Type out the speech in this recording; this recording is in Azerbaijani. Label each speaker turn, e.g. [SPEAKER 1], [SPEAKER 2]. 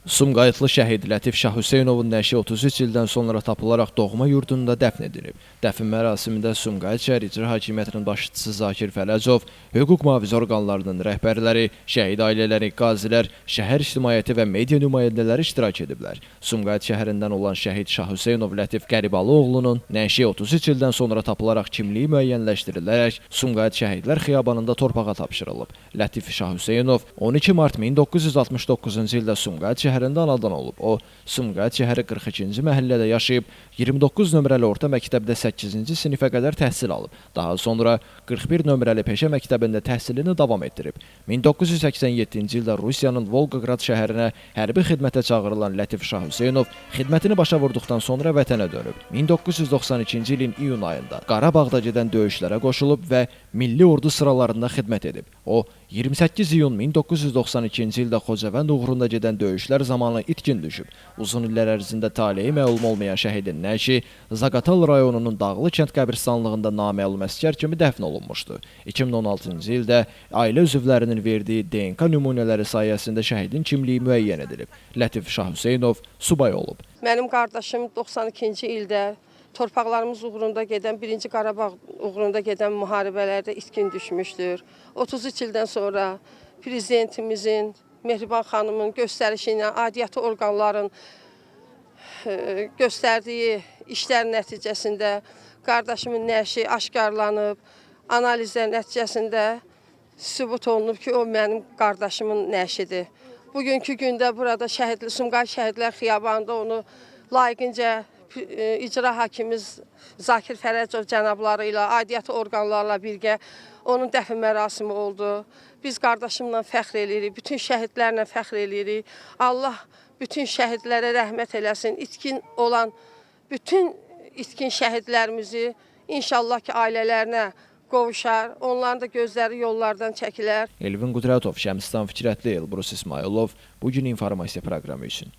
[SPEAKER 1] Sumqayıtlı şəhid Lətif Şah Hüseynovun nəşi 33 ildən sonra tapılaraq doğma yurdunda dəfn edilib. Dəfn mərasimində Sumqayıt şəhər İcra Hakimiyyətinin başçısı Zakir Fələcov, hüquq mühafizə orqanlarının rəhbərləri, şəhid ailələri, qazilər, şəhər ictimaiyyəti və media nümayəndələri iştirak ediblər. Sumqayıt şəhərindən olan şəhid Şah Hüseynov Lətif Qəribalıoğlunun nəşi 33 ildən sonra tapılaraq kimliyi müəyyənləşdirilərək Sumqayıt Şəhidlər Xiyabanında torpağa tapşırılıb. Lətif Şah Hüseynov 12 mart 1969-cu ildə Sumqayıt şəhərində anadan olub. O, Sumqayıt şəhəri 42-ci məhəllədə yaşayıb, 29 nömrəli orta məktəbdə 8-ci sinifə qədər təhsil alıb. Daha sonra 41 nömrəli peşə məktəbində təhsilini davam etdirib. 1987-ci ildə Rusiyanın Volqograd şəhərinə hərbi xidmətə çağırılan Lətif Şah Hüseynov xidmətini başa vurduqdan sonra vətənə dönüb. 1992-ci ilin iyun ayında Qarabağda gedən döyüşlərə qoşulub və Milli Ordu sıralarında xidmət edib. O, 28 iyun 1992-ci ildə Xocavənd uğrunda gedən döyüşlər zamanı itkin düşüb. Uzun illər ərzində taleyi məlum olmayan şəhidin nəşi Zaqatal rayonunun Dağlı kənd qəbirstanlığında naməlum əsgər kimi dəfn olunmuşdu. 2016-cı ildə ailə üzvlərinin verdiyi DNK nümunələri sayəsində şəhidin kimliyi müəyyən edilib. Lətif Şah Hüseynov subay olub.
[SPEAKER 2] Mənim qardaşım 92-ci ildə torpaqlarımız uğrunda gedən, 1-ci Qarabağ uğrunda gedən müharibələrdə itkin düşmüşdür. 33 ildən sonra prezidentimizin, Mehriban xanımın göstərişi ilə aidiyyatı orqanların göstərdiyi işlər nəticəsində qardaşımın nəşi aşkarlanıb, analizlər nəticəsində sübut olunub ki, o mənim qardaşımın nəşidir. Bugünkü gündə burada Sumqayıt Şəhidlər Xiyabanında onu layiqincə icra hakimimiz Zakir Fələcov cənabları ilə, aidiyyatı orqanlarla birgə onun dəfn mərasimi oldu. Biz qardaşımla fəxr edirik, bütün şəhidlərlə fəxr edirik. Allah bütün şəhidlərə rəhmət eləsin. İtkin olan bütün itkin şəhidlərimizi inşallah ki, ailələrinə qovuşar, onların da gözləri yollardan çəkilər.
[SPEAKER 1] Elvin Qudratov, Şəmstan Fikrətli, Elbrus İsmailov, Bugün informasiya proqramı üçün.